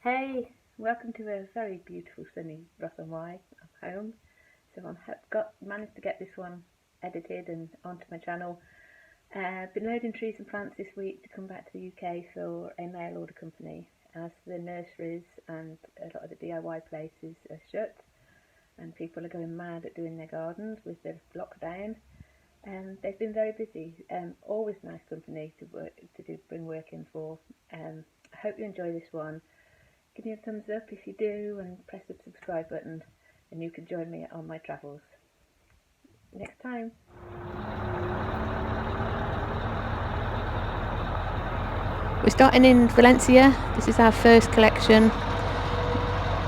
Hey, welcome to a very beautiful sunny Rotham-Y. I'm home, so I've managed to get this one edited and onto my channel. Been loading trees and plants this week to come back to the UK for a mail order company, as the nurseries and a lot of the DIY places are shut and people are going mad at doing their gardens with the lockdown. They've been very busy. Always nice company to bring work in for. I hope you enjoy this one. Give me a thumbs up if you do and press the subscribe button and you can join me on my travels. Next time. We're starting in Valencia. This is our first collection.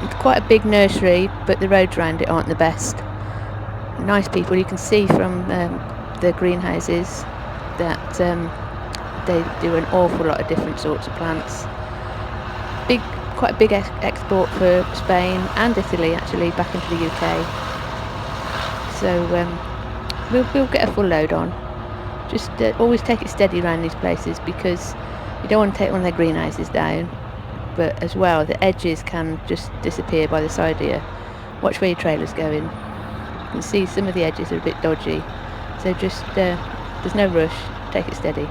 It's quite a big nursery, but the roads around it aren't the best. Nice people. You can see from the greenhouses that they do an awful lot of different sorts of plants. Quite a big export for Spain and Italy, actually, back into the UK. So we'll get a full load on. Just always take it steady around these places, because you don't want to take one of their greenhouses down, but as well the edges can just disappear by the side here. Watch where your trailer's going. You can see some of the edges are a bit dodgy, so just there's no rush, take it steady.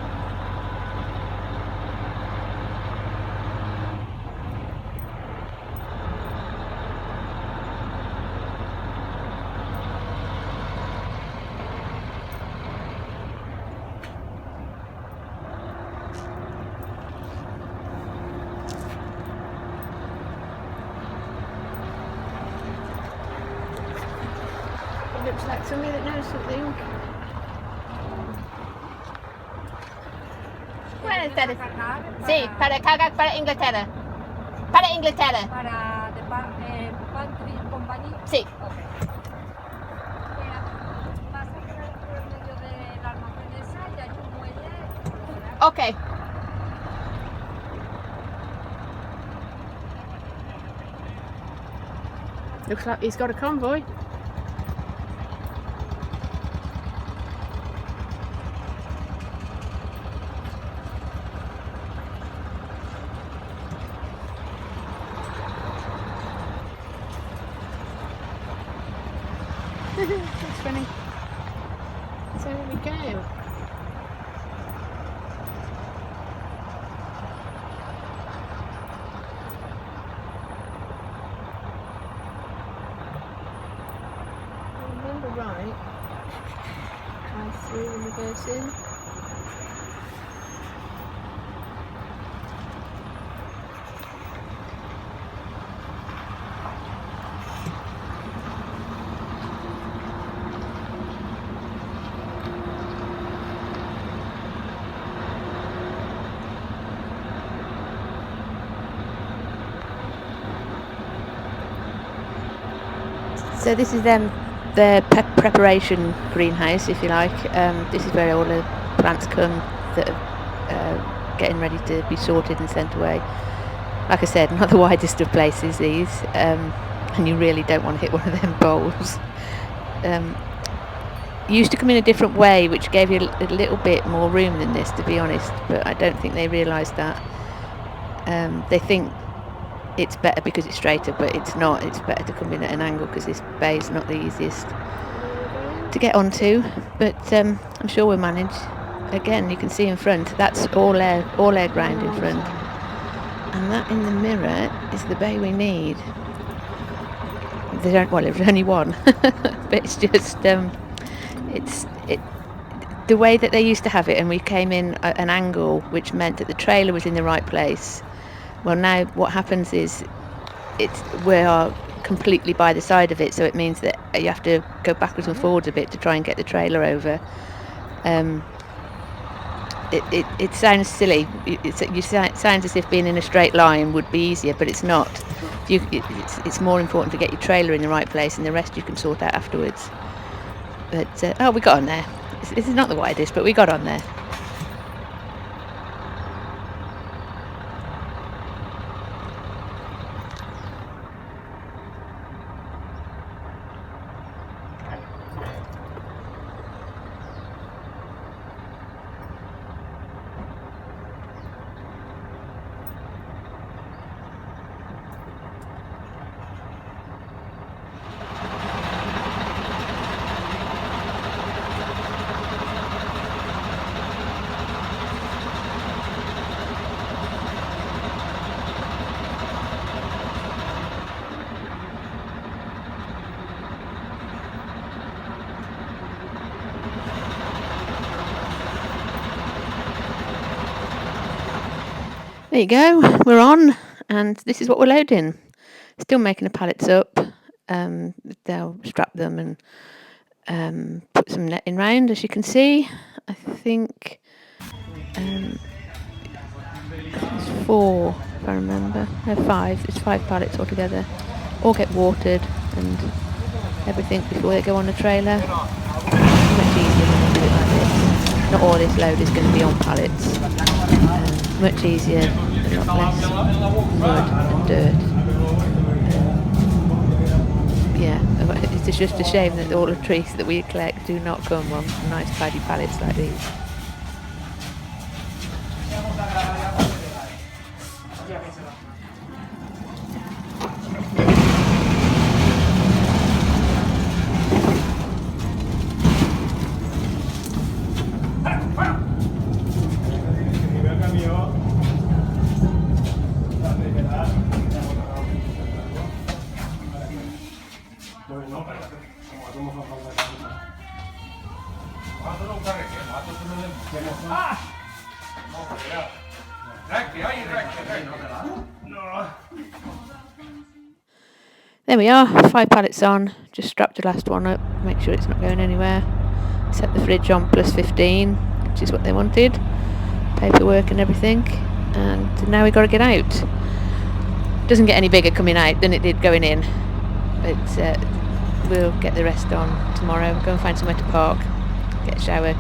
Looks like somebody that knows something. Buenas tardes. Sí, para cargar para Inglaterra. Para Inglaterra. Para Pantry Company. Sí. Vas a quedar por el medio del almacén esa y hay un muelle. Okay. Looks like he's got a convoy. That's funny. So here we go. If I remember right, drive through and reverse in. So this is their preparation greenhouse, if you like. This is where all the plants come that are getting ready to be sorted and sent away. Like I said, not the widest of places these, and you really don't want to hit one of them bowls. Used to come in a different way, which gave you a little bit more room than this, to be honest, but I don't think they realised that. They think it's better because it's straighter, but it's not. It's better to come in at an angle because this bay is not the easiest to get onto, but I'm sure we'll manage. Again, you can see in front, that's all air ground in front, and that in the mirror is the bay we need. There's only one, but it's just the way that they used to have it, and we came in at an angle which meant that the trailer was in the right place. Well, now what happens is we are completely by the side of it, so it means that you have to go backwards and forwards a bit to try and get the trailer over. It sounds silly. It sounds as if being in a straight line would be easier, but it's not. It's more important to get your trailer in the right place, and the rest you can sort out afterwards. But we got on there. This is not the widest, but we got on there. There you go, we're on, and this is what we're loading. Still making the pallets up. They'll strap them and put some netting round, as you can see. I think it's 4, if I remember. No, 5. It's 5 pallets altogether. All get watered and everything before they go on the trailer. Much easier when you do it like this. Not all this load is going to be on pallets. Much easier, a lot less mud and dirt. Yeah, it's just a shame that all the trees that we collect do not come on nice tidy pallets like these. There we are, 5 pallets on, just strap the last one up, make sure it's not going anywhere. Set the fridge on +15, which is what they wanted. Paperwork and everything, and now we've got to get out. Doesn't get any bigger coming out than it did going in, but we'll get the rest on tomorrow. Go and find somewhere to park, get a shower.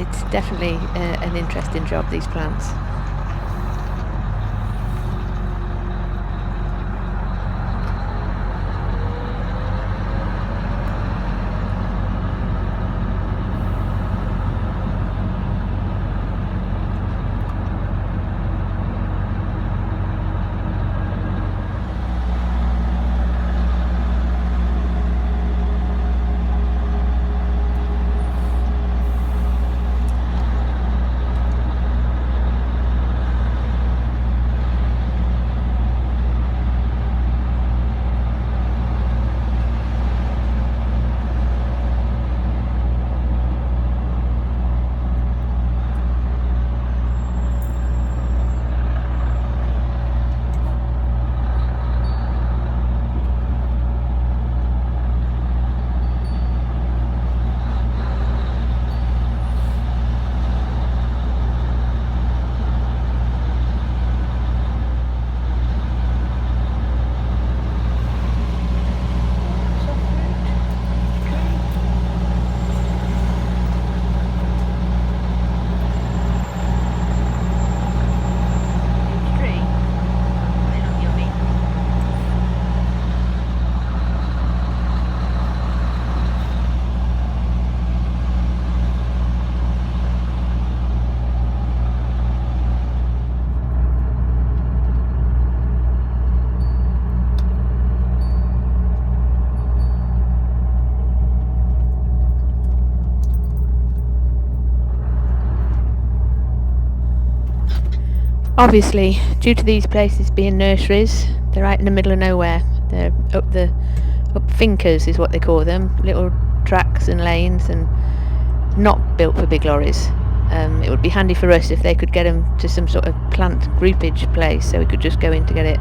It's definitely an interesting job, these plants. Obviously, due to these places being nurseries, they're out in the middle of nowhere. They're up finkers is what they call them, little tracks and lanes, and not built for big lorries. It would be handy for us if they could get them to some sort of plant groupage place, so we could just go in to get it.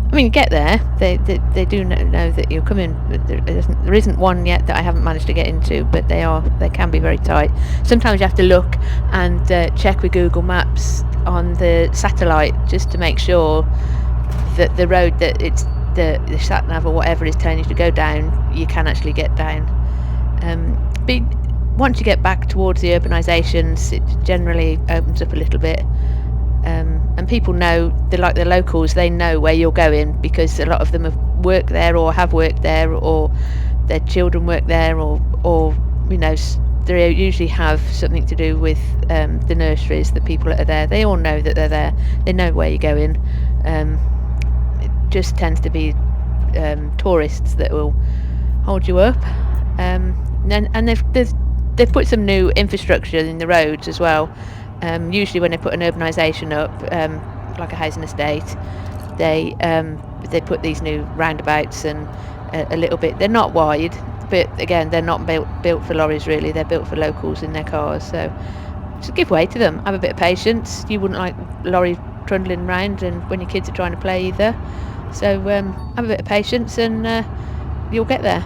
I mean, you get there. They do know that you're coming. There isn't one yet that I haven't managed to get into, but they can be very tight. Sometimes you have to look and check with Google Maps on the satellite just to make sure that the road that it's the sat nav or whatever is telling you to go down, you can actually get down. But once you get back towards the urbanisations, it generally opens up a little bit. And people know, like the locals, they know where you're going because a lot of them have worked there or have worked there, or their children work there, or you know, they usually have something to do with the nurseries. The people that are there, they all know that they're there. They know where you're going. It just tends to be tourists that will hold you up. And they've put some new infrastructure in the roads as well. Usually when they put an urbanisation up, like a housing estate, they put these new roundabouts and a little bit. They're not wide, but again, they're not built for lorries really. They're built for locals in their cars. So just give way to them. Have a bit of patience. You wouldn't like Lorry trundling around and when your kids are trying to play either. So have a bit of patience and you'll get there.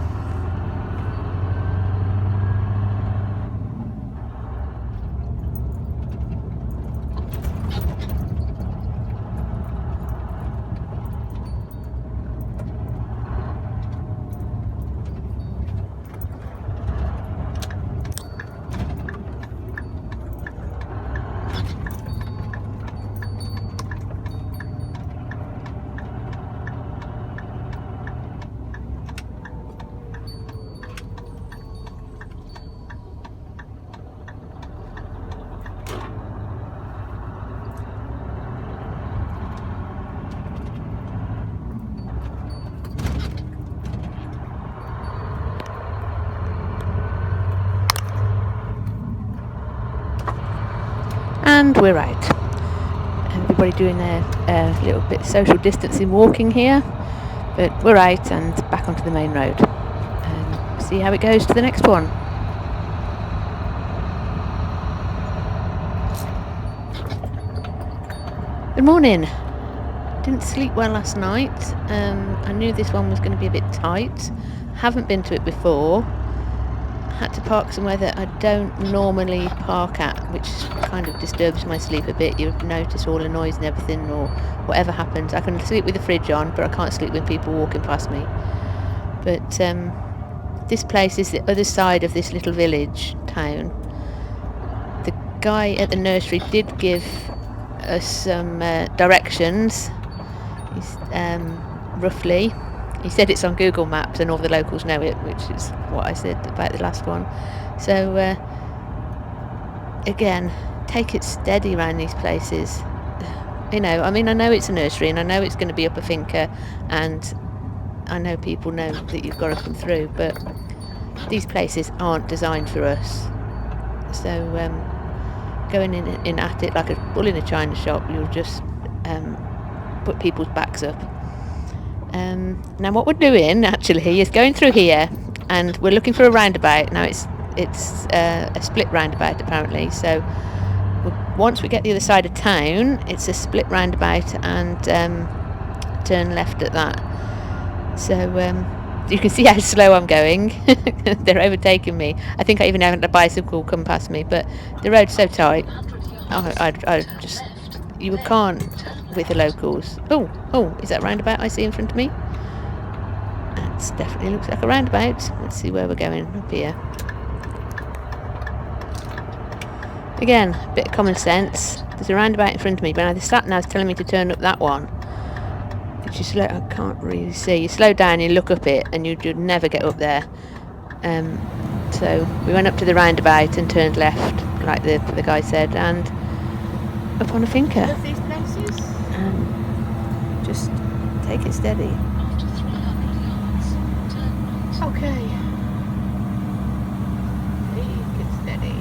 And we're out. Everybody doing their little bit of social distancing walking here, but we're out and back onto the main road and see how it goes to the next one. Good morning. Didn't sleep well last night. I knew this one was going to be a bit tight. Haven't been to it before. Had to park somewhere that I don't normally park at, which kind of disturbs my sleep a bit. You'll notice all the noise and everything, or whatever happens. I can sleep with the fridge on, but I can't sleep with people walking past me. But this place is the other side of this little village town. The guy at the nursery did give us some directions. He's, roughly. He said it's on Google Maps and all the locals know it, which is what I said about the last one. So again, take it steady around these places. You know, I mean, I know it's a nursery and I know it's going to be up a finker and I know people know that you've got to come through, but these places aren't designed for us. So going in at it like a bull in a china shop, you'll just put people's backs up. Now what we're doing actually is going through here and we're looking for a roundabout. Now it's a split roundabout apparently, so once we get the other side of town it's a split roundabout and turn left at that. So you can see how slow I'm going. They're overtaking me. I think I even had a bicycle come past me, but the road's so tight. I just, you can't with the locals. Oh, is that roundabout I see in front of me? That definitely looks like a roundabout. Let's see where we're going. Up here. Again, a bit of common sense. There's a roundabout in front of me, but now the sat nav's telling me to turn up that one. If you slow, I can't really see. You slow down, you look up it, and you'd never get up there. So we went up to the roundabout and turned left, like the guy said, and up on a finker. Love these places. Just take it steady. After 300 yards, turn right. Okay. Take it steady.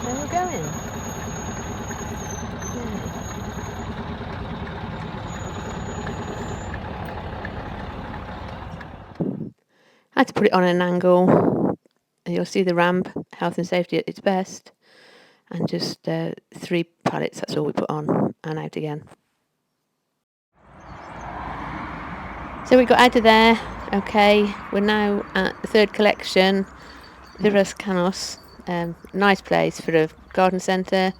Where are we going? I had to put it on an angle, and you'll see the ramp, health and safety at its best, and just 3 pallets, that's all we put on, and out again. So we got out of there, okay, we're now at the third collection, Viras Canos. Nice place for a garden centre,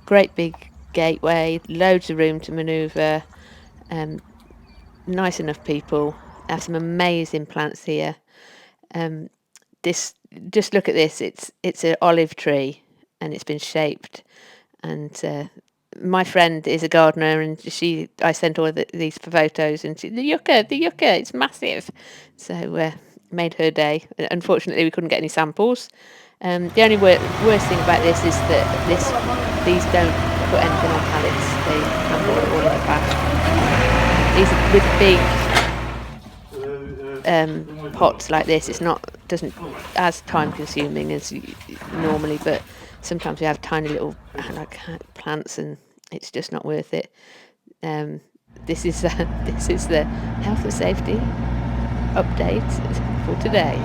great big gateway, loads of room to manoeuvre, Nice enough people. Have some amazing plants here. This, just look at this. It's an olive tree, and it's been shaped. And my friend is a gardener, and I sent all these photos, and the yucca, it's massive. So made her day. Unfortunately, we couldn't get any samples. The only worst thing about this is that these don't put anything on pallets. They handle it all in the back. These are with big pots like this. Doesn't as time consuming as normally, but sometimes we have tiny little like plants, and it's just not worth it. This is the health and safety update for today.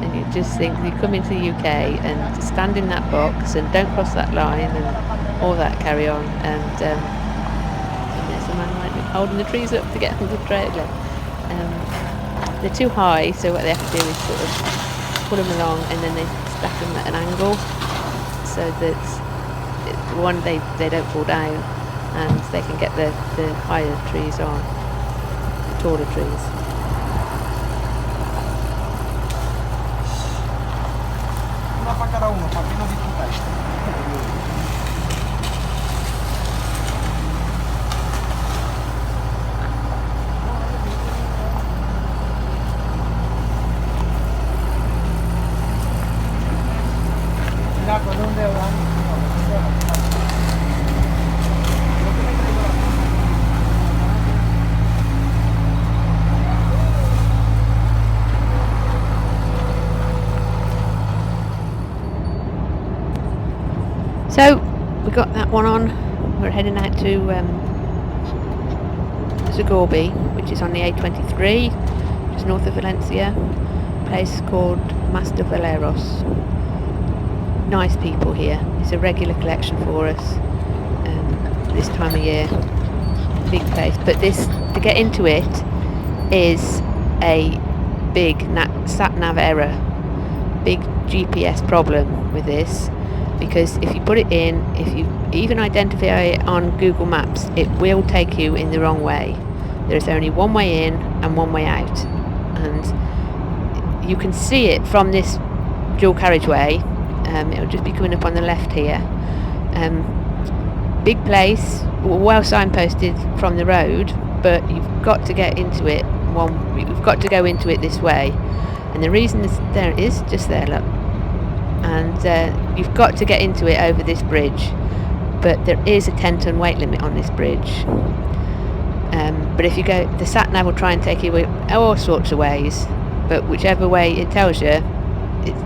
And you just think, you come into the UK and stand in that box and don't cross that line and all that carry on, and there's a man right holding the trees up to get on the trailer. They're too high, so what they have to do is sort of pull them along, and then they stack them at an angle so that they don't fall down, and they can get the higher trees on, the taller trees. Una fa cada uno, fa pieno di testa. So we got that one on. We're heading out to Segorbe, which is on the A23, just north of Valencia. A place called Valeros. Nice people here. It's a regular collection for us this time of year. Big place, but to get into it is a big sat nav error. Big GPS problem with this. Because if you put it in, if you even identify it on Google Maps, it will take you in the wrong way. There's only one way in and one way out, and you can see it from this dual carriageway. It'll just be coming up on the left here. Big place, well signposted from the road, but you've got to get into it. You've got to go into it this way, and the reason there is just there, look. And you've got to get into it over this bridge, but there is a 10-ton weight limit on this bridge. But if you go, the sat nav will try and take you all sorts of ways, but whichever way it tells you,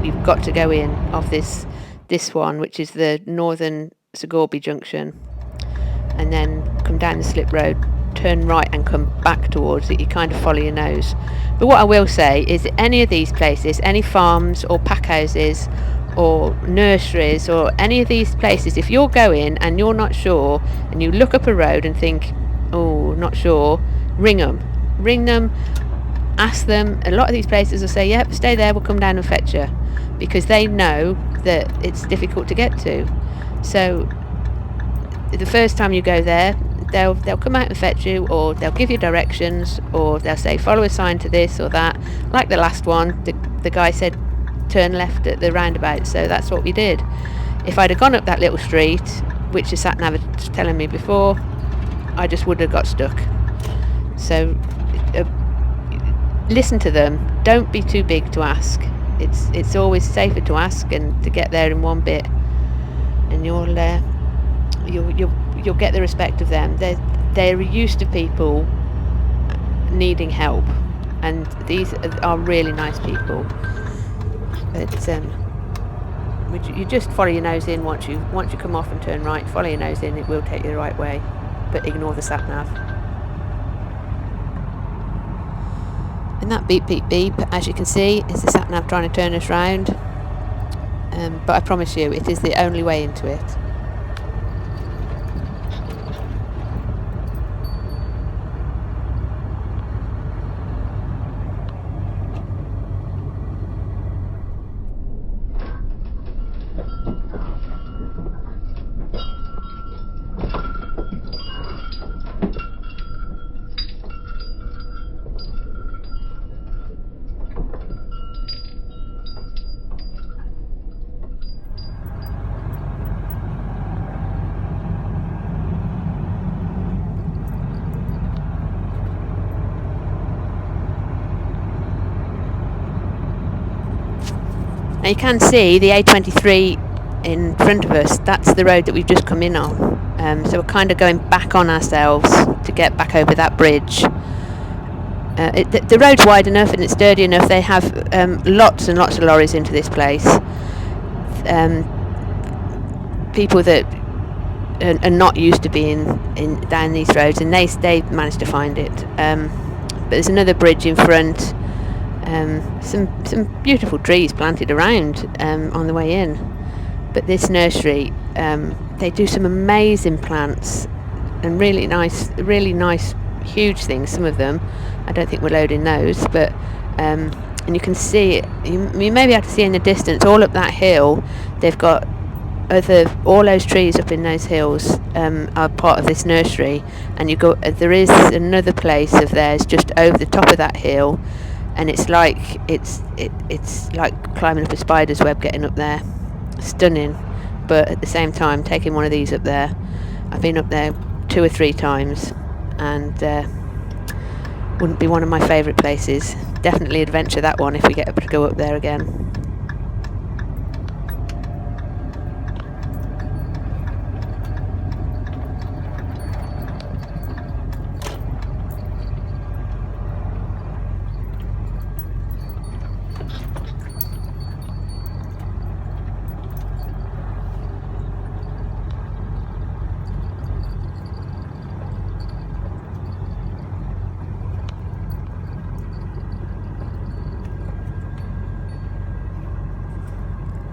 you've got to go in off this one, which is the northern Segorbe junction, and then come down the slip road, turn right and come back towards it. You kind of follow your nose. But what I will say is that any of these places, any farms or pack houses or nurseries or any of these places, if you're going and you're not sure and you look up a road and think, oh, not sure, ring them, ask them. A lot of these places will say, yep, stay there, we'll come down and fetch you, because they know that it's difficult to get to. So the first time you go there, they'll come out and fetch you, or they'll give you directions, or they'll say follow a sign to this or that. Like the last one, the guy said turn left at the roundabout, so that's what we did. If I'd have gone up that little street, which the sat nav was telling me before, I just would have got stuck. So listen to them. Don't be too big to ask. It's always safer to ask and to get there in one bit, and you'll get the respect of them. They're used to people needing help, and these are really nice people. But you just follow your nose in. Once you come off and turn right, follow your nose in. It will take you the right way, but ignore the sat nav. And that beep beep beep, as you can see, is the sat nav trying to turn us round. But I promise you, it is the only way into it. Now you can see the A23 in front of us. That's the road that we've just come in on. So we're kind of going back on ourselves to get back over that bridge. The road's wide enough and it's sturdy enough. They have lots and lots of lorries into this place. People that are not used to being down these roads, and they managed to find it. But there's another bridge in front. Some beautiful trees planted around on the way in. But this nursery, they do some amazing plants and really nice, huge things. Some of them, I don't think we're loading those, but and you can see it. You may be able to see in the distance, all up that hill. They've got all those trees up in those hills are part of this nursery, and there is another place of theirs just over the top of that hill, and it's like climbing up a spider's web getting up there. Stunning, but at the same time taking one of these up there. I've been up there 2 or 3 times, and wouldn't be one of my favourite places. Definitely adventure that one if we get to go up there again.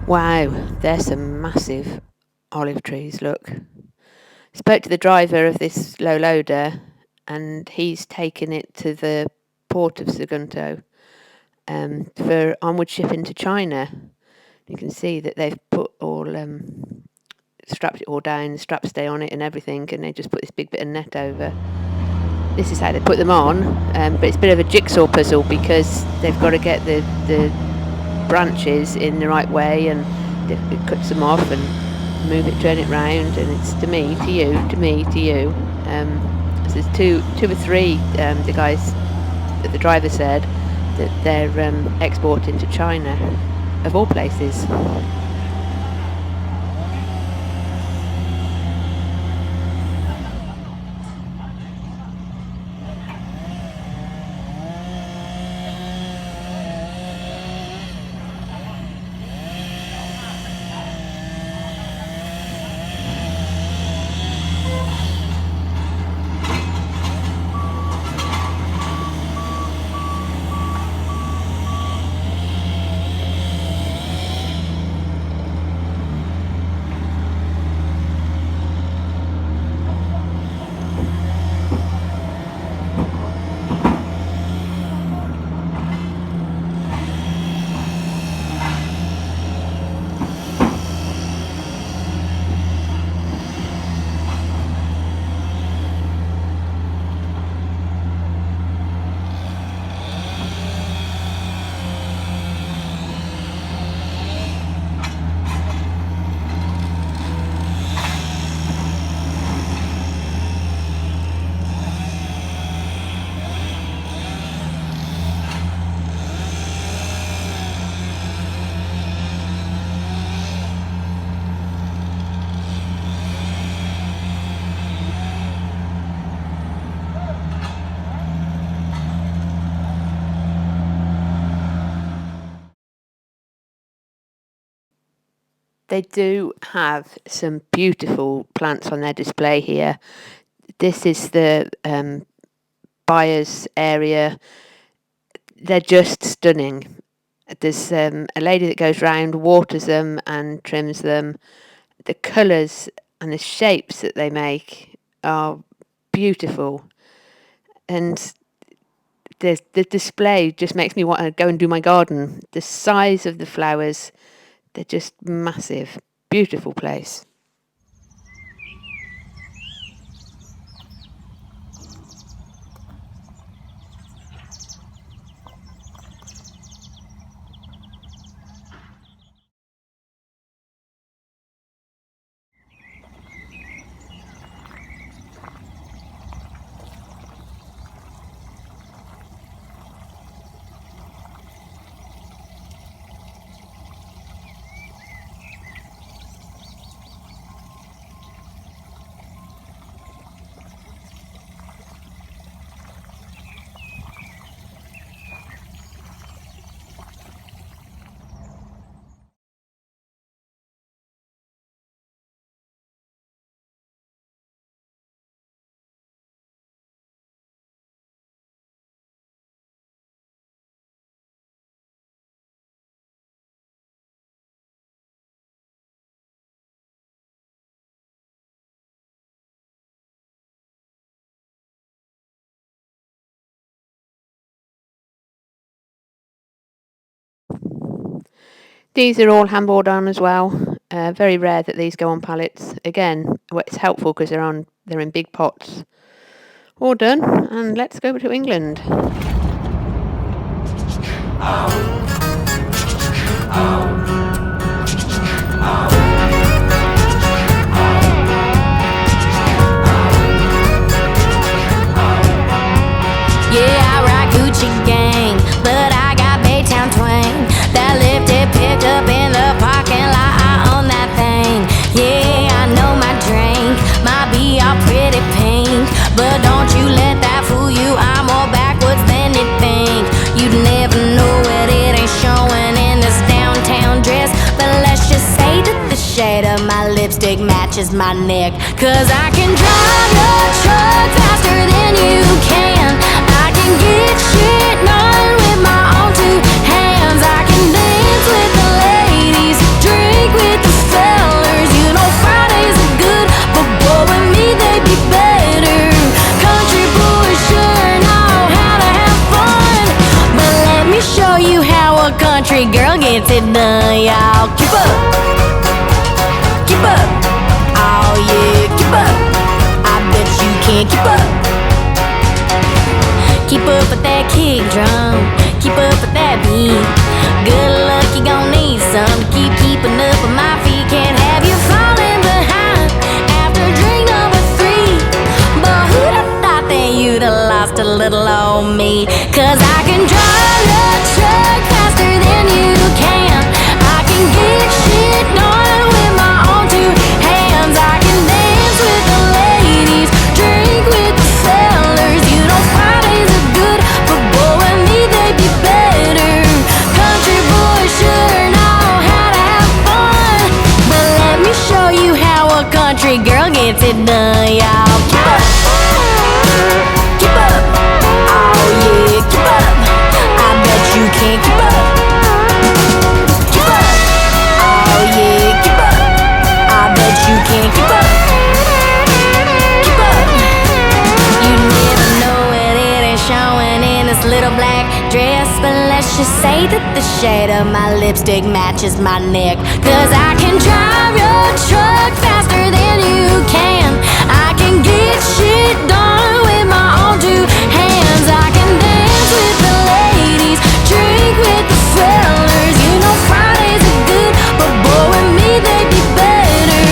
Wow, there's some massive olive trees, look. Spoke to the driver of this low loader, and he's taken it to the port of Sagunto for onward shipping to China. You can see that they've put strapped it all down, the straps stay on it and everything, and they just put this big bit of net over. This is how they put them on, but it's a bit of a jigsaw puzzle because they've got to get the branches in the right way, and it cuts them off and move it, turn it round, and it's to me, to you, to me, to you. So there's two or three, the guys that the driver said that they're exporting to China, of all places. They do have some beautiful plants on their display here. This is the buyer's area. They're just stunning. There's a lady that goes round, waters them and trims them. The colours and the shapes that they make are beautiful. And the display just makes me want to go and do my garden. The size of the flowers, they're just massive. Beautiful place. These are all handboard on as well. Very rare that these go on pallets. Again, it's helpful because they're in big pots. All done, and let's go to England. Yeah, I rock Gucci gang, but I got Baytown twang. That lifted pickup in the parking lot, I own that thing. Yeah, I know my drink might be all pretty pink, but don't you let that fool you. I'm more backwards than you think. You'd never know it, it ain't showing in this downtown dress. But let's just say that the shade of my lipstick matches my neck. Cause I can drive your truck faster than you can. I can get shit done with my own two hands. I can dance with the ladies, drink with the fellas. You know Fridays are good, but boy, with me they be better. Country boys sure know how to have fun, but let me show you how a country girl gets it done, y'all. Keep up, keep up, oh yeah, keep up. I bet you can't keep up. Keep up with that kick drum, keep up with that beat. Good luck, you gon' need some to keep keeping up with my feet. Can't have you falling behind after drink number 3. But who'd have thought that you'd have lost a little on me? Cause I can drive the truck faster than you can. I can get shit done with my own two hands. I can dance with the ladies, drink with the fellas. You know Fridays are good, but boy, with me they be better. Country boys sure know how to have fun, but let me show you how a country girl gets it done, y'all. Keep up, keep up, oh yeah, keep up. I bet you can't keep up. Keep up, oh yeah, keep up. I bet you can't keep up. Keep up. You never know it, it ain't showing in this little black dress. But let's just say that the shade of my lipstick matches my neck. Cause I can drive your truck faster than you can. I can get shit done with my own two hands. I can dance with the ladies, drink with the fellas. You know Fridays are good, but boy, with me they be better.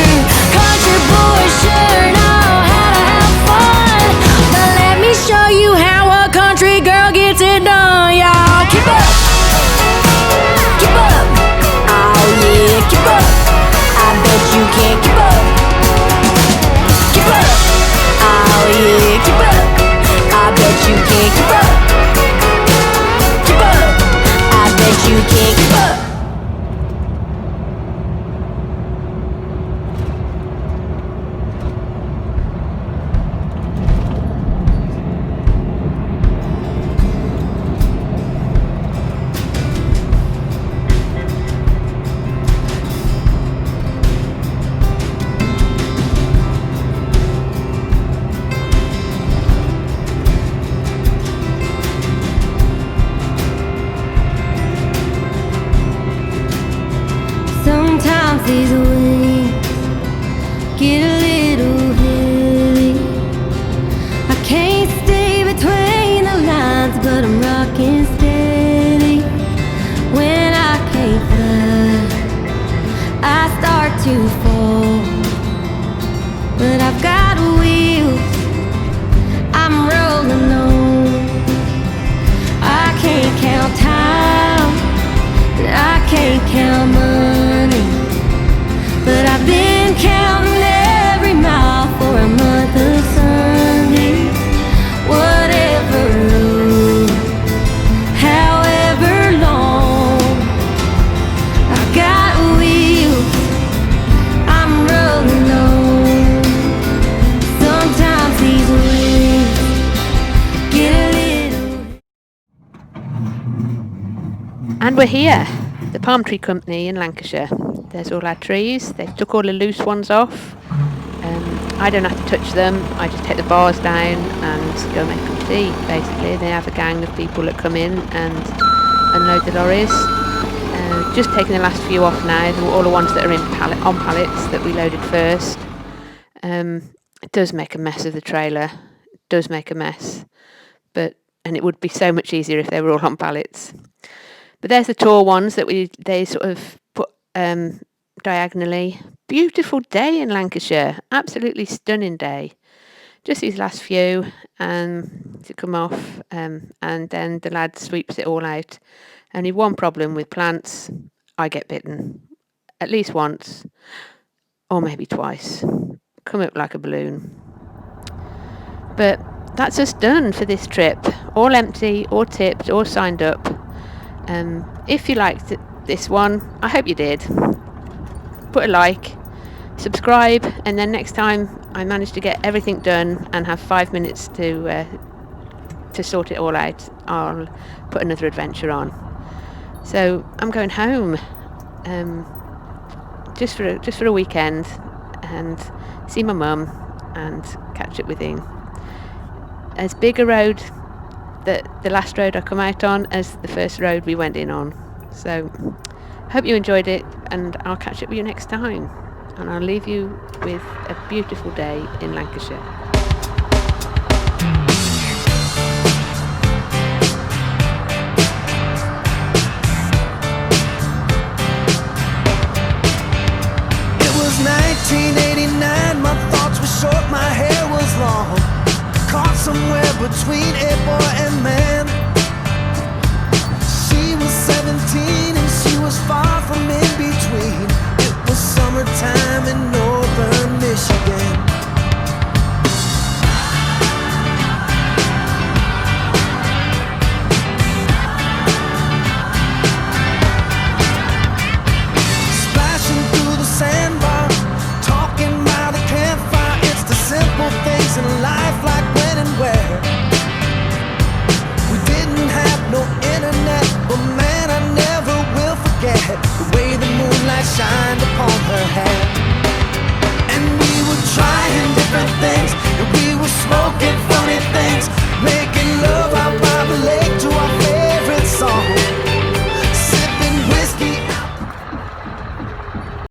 Country boys sure know how to have fun, but let me show you how a country girl gets it done, y'all. Keep up, keep up, oh yeah, keep up. I bet you can't keep up. Keep up, oh yeah, keep up. I bet you can't keep up. Keep up, I bet you can't keep up. Sometimes these wings get a little heavy. I can't stay between the lines, but I'm rocking steady. When I can't fly, I start to fall, but I've got wheels, I'm rolling on. I can't count time, I can't count money, but I've been counting every mile for a month of Sundays. Whatever road, however long, I've got wheels, I'm rolling on. Sometimes these waves get a little. And we're here, the Palm Tree Company in Lancashire. There's all our trees. They took all the loose ones off. I don't have to touch them. I just take the bars down and go make them tea, basically. They have a gang of people that come in and unload the lorries. just taking the last few off now, all the ones that are on pallets that we loaded first. It does make a mess of the trailer. It does make a mess, and it would be so much easier if they were all on pallets. But there's the tall ones that they sort of put diagonally. Beautiful day in Lancashire, absolutely stunning day. Just these last few to come off, and then the lad sweeps it all out. Only one problem with plants: I get bitten at least once, or maybe twice. Come up like a balloon. But that's us done for this trip. All empty, all tipped, all signed up. If you liked this one, I hope you did. Put a like, subscribe, and then next time I manage to get everything done and have 5 minutes to sort it all out, I'll put another adventure on. So I'm going home, just for a weekend, and see my mum and catch up with him. As big a road, the last road I come out on, as the first road we went in on. So hope you enjoyed it, and I'll catch up with you next time. And I'll leave you with a beautiful day in Lancashire. It was 1989, my thoughts were short, my hair was long. Caught somewhere between a boy and man.